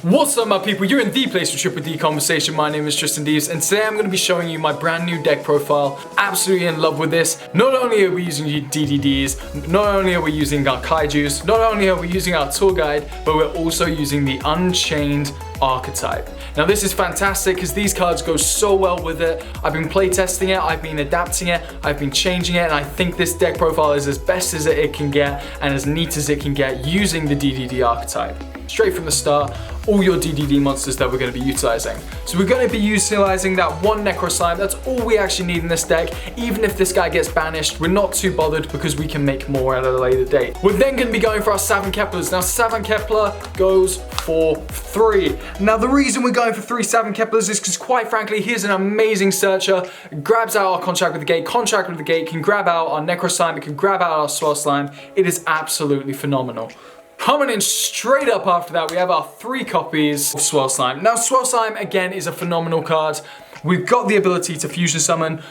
What's up my people, you're in the place for Triple D Conversation. My name is Tristan Deves and today I'm going to be showing you my brand new deck profile. Absolutely in love with this. Not only are we using DDDs, not only are we using our Kaijus, not only are we using our tour guide, but we're also using the Unchained archetype. Now this is fantastic because these cards go so well with it. I've been playtesting it, I've been adapting it, I've been changing it, and I think this deck profile is as best as it can get and as neat as it can get using the DDD archetype. Straight from the start, all your DDD monsters that we're going to be utilizing. So we're going to be utilizing that one Necro Slime. That's all we actually need in this deck. Even if this guy gets banished, we're not too bothered because we can make more at a later date. We're then going to be going for our Savin Keplers. Now Savin Kepler goes for 3. Now the reason we're going for 3 Savin Keplers is because quite frankly, here's an amazing searcher. It grabs out our Contract with the Gate. Contract with the Gate can grab out our Necro Slime. It can grab out our Swell Slime. It is absolutely phenomenal. Coming in straight up after that, we have our 3 copies of Swell Slime. Now, Swell Slime, again, is a phenomenal card. We've got the ability to fusion summon,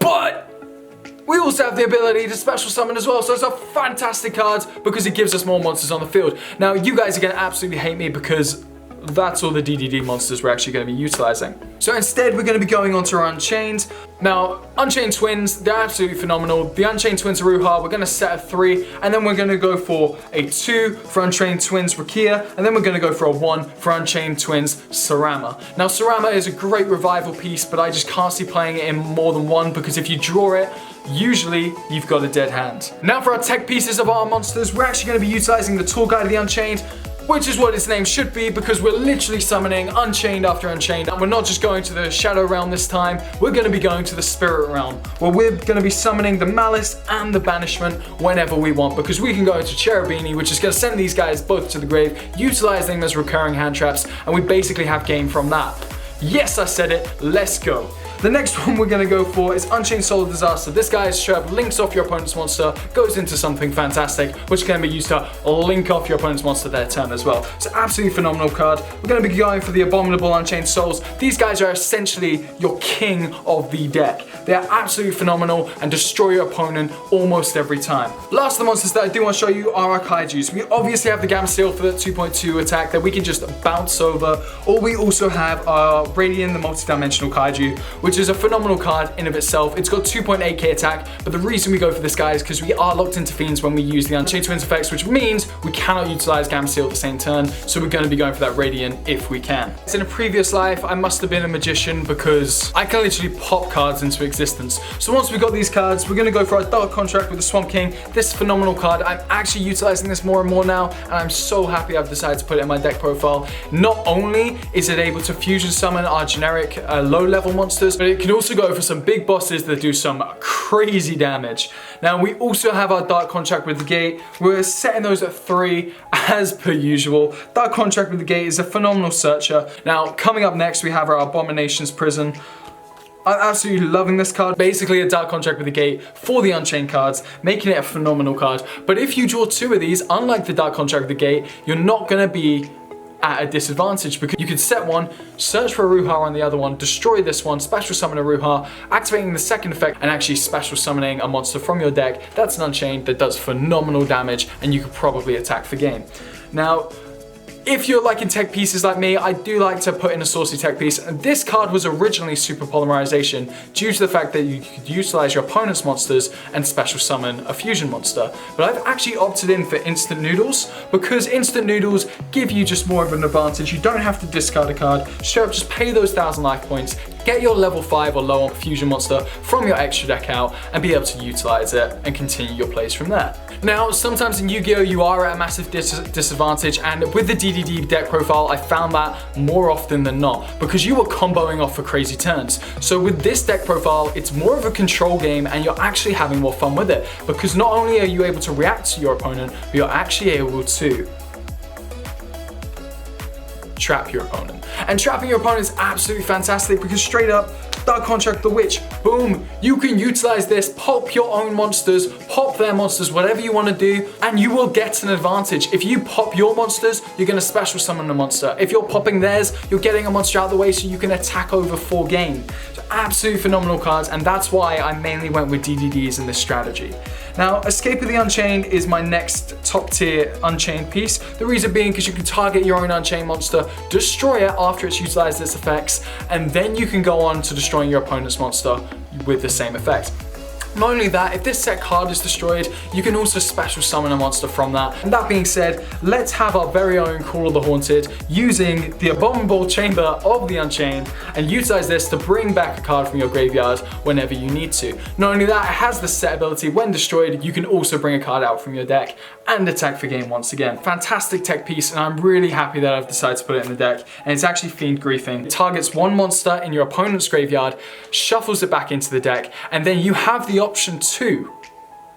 but we also have the ability to special summon as well. So it's a fantastic card because it gives us more monsters on the field. Now, you guys are going to absolutely hate me because that's all the DDD monsters we're actually going to be utilizing. So instead, we're going to be going on to our Unchained. Now, Unchained Twins, they're absolutely phenomenal. The Unchained Twins Aruha, we're going to set a 3, and then we're going to go for a 2 for Unchained Twins Rakia, and then we're going to go for a 1 for Unchained Twins Sarama. Now, Sarama is a great revival piece, but I just can't see playing it in more than one because if you draw it, usually you've got a dead hand. Now for our tech pieces of our monsters, we're actually going to be utilizing the Tour Guide of the Unchained, which is what its name should be because we're literally summoning Unchained after Unchained. And we're not just going to the Shadow Realm this time, we're going to be going to the Spirit Realm, where we're going to be summoning the Malice and the Banishment whenever we want, because we can go into Cherubini, which is going to send these guys both to the grave, utilize them as recurring hand traps, and we basically have game from that. Yes, I said it, let's go. The next one we're going to go for is Unchained Solar Disaster. This guy is straight up links off your opponent's monster, goes into something fantastic, which can be used to link off your opponent's monster their turn as well. It's an absolutely phenomenal card. We're going to be going for the Abominable Unchained Souls. These guys are essentially your king of the deck. They are absolutely phenomenal and destroy your opponent almost every time. Last of the monsters that I do want to show you are our Kaijus. We obviously have the Gamma Seal for the 2.2 attack that we can just bounce over, or we also have our Radiant, the multi-dimensional Kaiju, which is a phenomenal card in of itself. It's got 2.8k attack, but the reason we go for this guy is because we are locked into Fiends when we use the Unchained Twins effects, which means we cannot utilize Gamma Seal at the same turn, so we're going to be going for that Radiant if we can. In a previous life, I must have been a magician because I can literally pop cards into existence. So once we got these cards, we're going to go for our Dark Contract with the Swamp King. This phenomenal card, I'm actually utilizing this more and more now, and I'm so happy I've decided to put it in my deck profile. Not only is it able to fusion summon our generic low-level monsters, but it can also go for some big bosses that do some crazy damage. Now we also have our Dark Contract with the Gate. We're setting those at 3 as per usual. Dark Contract with the Gate is a phenomenal searcher. Now coming up next we have our Abominations Prison. I'm absolutely loving this card. Basically a Dark Contract with the Gate for the Unchained cards, making it a phenomenal card. But if you draw 2 of these, unlike the Dark Contract with the Gate, you're not going to be at a disadvantage because you could set one, search for Aruha on the other one, destroy this one, special summon Aruha, activating the second effect and actually special summoning a monster from your deck. That's an Unchained that does phenomenal damage and you could probably attack for game. Now, if you're liking tech pieces like me, I do like to put in a saucy tech piece. And this card was originally Super Polymerization due to the fact that you could utilize your opponent's monsters and special summon a fusion monster. But I've actually opted in for Instant Noodles because Instant Noodles give you just more of an advantage. You don't have to discard a card, straight up just pay those 1,000 life points, get your level 5 or lower fusion monster from your extra deck out and be able to utilize it and continue your plays from there. Now, sometimes in Yu-Gi-Oh! You are at a massive disadvantage, and with the DDD deck profile, I found that more often than not because you were comboing off for crazy turns. So with this deck profile, it's more of a control game and you're actually having more fun with it because not only are you able to react to your opponent, but you're actually able to trap your opponent. And trapping your opponent is absolutely fantastic because straight up, Dark Contract the Witch, boom, You can utilize this, pop your own monsters, pop their monsters, whatever you want to do, and you will get an advantage. If you pop your monsters, you're going to special summon a monster. If you're popping theirs, you're getting a monster out of the way so you can attack over for gain. So absolutely phenomenal cards, and that's why I mainly went with DDDs in this strategy. Now, Escape of the Unchained is my next top tier Unchained piece. The reason being because you can target your own Unchained monster, destroy it after it's utilized its effects, and then you can go on to destroying your opponent's monster with the same effect. Not only that, if this set card is destroyed, you can also special summon a monster from that. And that being said, let's have our very own Call of the Haunted using the Abominable Chamber of the Unchained and utilize this to bring back a card from your graveyard whenever you need to. Not only that, it has the set ability, when destroyed, you can also bring a card out from your deck and attack for game once again. Fantastic tech piece, and I'm really happy that I've decided to put it in the deck. And it's actually Fiend Griefing. It targets one monster in your opponent's graveyard, shuffles it back into the deck, and then you have the option to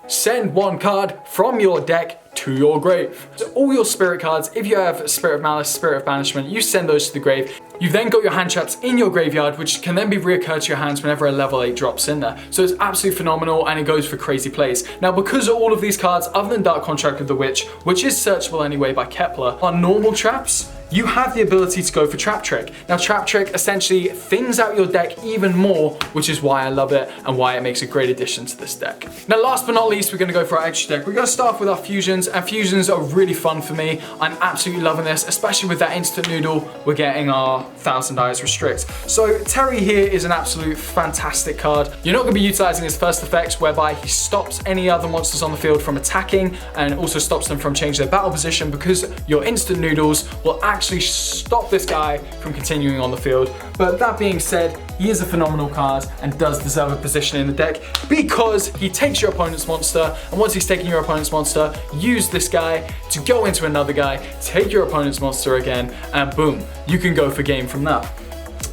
send one card from your deck to your grave. So all your spirit cards, if you have Spirit of Malice, Spirit of Banishment, you send those to the grave. You've then got your hand traps in your graveyard, which can then be reoccurred to your hands whenever a level 8 drops in there. So it's absolutely phenomenal, and it goes for crazy plays. Now, because all of these cards, other than Dark Contract of the Witch, which is searchable anyway by Kepler, are normal traps, you have the ability to go for Trap Trick. Now, Trap Trick essentially thins out your deck even more, which is why I love it and why it makes a great addition to this deck. Now, last but not least, we're gonna go for our extra deck. We're gonna start off with our fusions, and fusions are really fun for me. I'm absolutely loving this, especially with that instant noodle. We're getting our Thousand Eyes Restrict. So Terry here is an absolute fantastic card. You're not gonna be utilizing his first effect, whereby he stops any other monsters on the field from attacking and also stops them from changing their battle position, because your instant noodles will actually stop this guy from continuing on the field. But that being said, he is a phenomenal card and does deserve a position in the deck because he takes your opponent's monster, and once he's taken your opponent's monster, use this guy to go into another guy, take your opponent's monster again, and boom, you can go for game from that.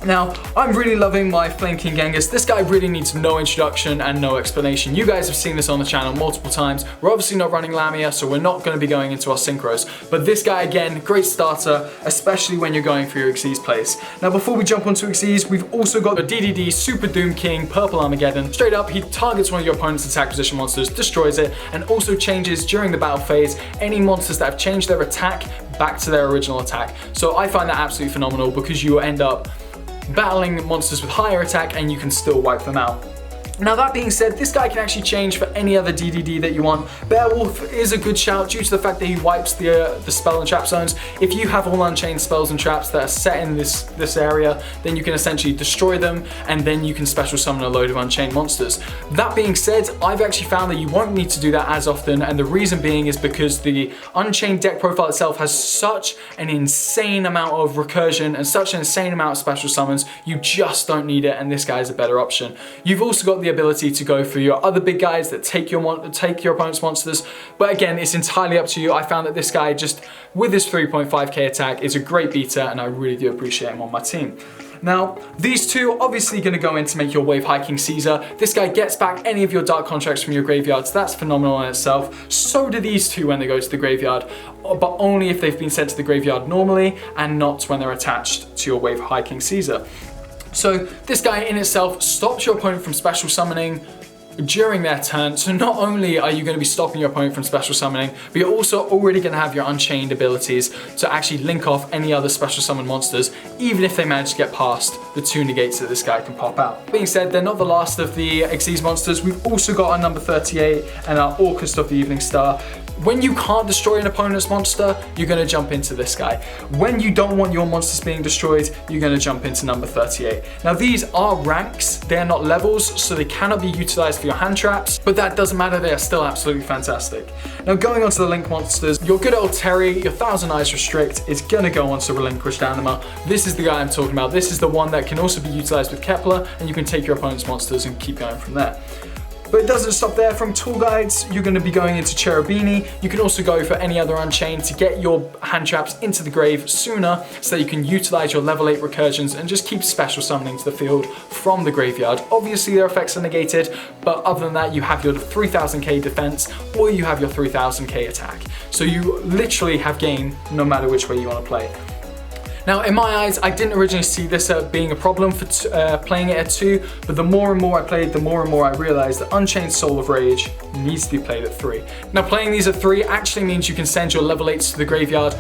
Now, I'm really loving my Flame King Genghis. This guy really needs no introduction and no explanation. You guys have seen this on the channel multiple times. We're obviously not running Lamia, so we're not going to be going into our synchros. But this guy, again, great starter, especially when you're going for your Xyz plays. Now, before we jump onto Xyz, we've also got the DDD Super Doom King Purple Armageddon. Straight up, he targets one of your opponent's attack position monsters, destroys it, and also changes during the battle phase any monsters that have changed their attack back to their original attack. So I find that absolutely phenomenal because you will end up battling monsters with higher attack and you can still wipe them out. Now, that being said, this guy can actually change for any other DDD that you want. Beowulf is a good shout due to the fact that he wipes the spell and trap zones. If you have all Unchained spells and traps that are set in this area, then you can essentially destroy them, and then you can special summon a load of Unchained monsters. That being said, I've actually found that you won't need to do that as often, and the reason being is because the Unchained deck profile itself has such an insane amount of recursion and such an insane amount of special summons, you just don't need it, and this guy is a better option. You've also got the ability to go for your other big guys that take your opponent's monsters, but again, it's entirely up to you. I found that this guy, just with his 3.5k attack, is a great beater, and I really do appreciate him on my team. Now, these two are obviously going to go in to make your Wave Hiking Caesar. This guy gets back any of your Dark Contracts from your graveyard, so that's phenomenal in itself. So do these two when they go to the graveyard, but only if they've been sent to the graveyard normally and not when they're attached to your Wave Hiking Caesar. So this guy in itself stops your opponent from special summoning during their turn. So not only are you going to be stopping your opponent from special summoning, but you're also already going to have your Unchained abilities to actually link off any other special summon monsters, even if they manage to get past the 2 negates that this guy can pop out. That being said, they're not the last of the Xyz monsters. We've also got our number 38 and our Orchest of the Evening Star. When you can't destroy an opponent's monster, you're going to jump into this guy. When you don't want your monsters being destroyed, you're going to jump into number 38. Now, these are ranks, they are not levels, so they cannot be utilized for your hand traps, but that doesn't matter, they are still absolutely fantastic. Now, going on to the link monsters, your good old Terry, your Thousand Eyes Restrict, is going to go on to Relinquished Anima. This is the guy I'm talking about. This is the one that can also be utilized with Kepler, and you can take your opponent's monsters and keep going from there. But it doesn't stop there. From Tool Guides, you're going to be going into Cherubini. You can also go for any other Unchained to get your hand traps into the grave sooner, so that you can utilize your level 8 recursions and just keep special summoning to the field from the graveyard. Obviously, their effects are negated, but other than that, you have your 3000k defense or you have your 3000k attack. So you literally have game no matter which way you want to play. Now, in my eyes, I didn't originally see this being a problem for playing it at 2, but the more and more I played, the more and more I realized that Unchained Soul of Rage needs to be played at 3. Now, playing these at 3 actually means you can send your level 8s to the graveyard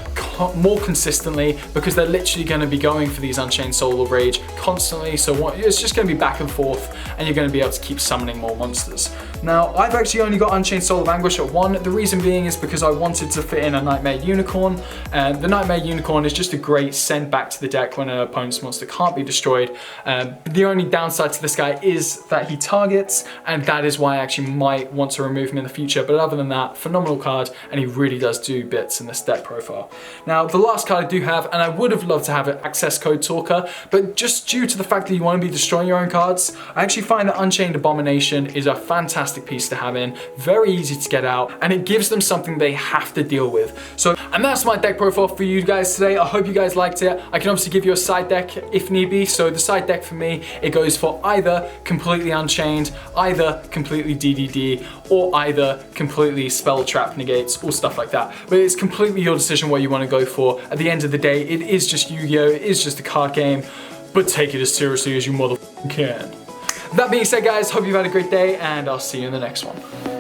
more consistently, because they're literally going to be going for these Unchained Soul of Rage constantly, so it's just going to be back and forth, and you're going to be able to keep summoning more monsters. Now, I've actually only got Unchained Soul of Anguish at 1. The reason being is because I wanted to fit in a Nightmare Unicorn, and the Nightmare Unicorn is just a great send back to the deck when an opponent's monster can't be destroyed. The only downside to this guy is that he targets, and that is why I actually might want to remove him in the future, but other than that, phenomenal card, and he really does do bits in this deck profile. Now, the last card I do have, and I would have loved to have it, Access Code Talker, but just due to the fact that you want to be destroying your own cards, I actually find that Unchained Abomination is a fantastic piece to have in, very easy to get out, and it gives them something they have to deal with. So, and that's my deck profile for you guys today. I hope you guys liked it. I can obviously give you a side deck if need be. So the side deck for me, it goes for either completely Unchained, either completely DDD, or either completely Spell Trap Negates, or stuff like that. But it's completely your decision what you want to go for. At the end of the day, it is just Yu-Gi-Oh! It is just a card game, but take it as seriously as you motherfucking can. That being said, guys, hope you've had a great day, and I'll see you in the next one.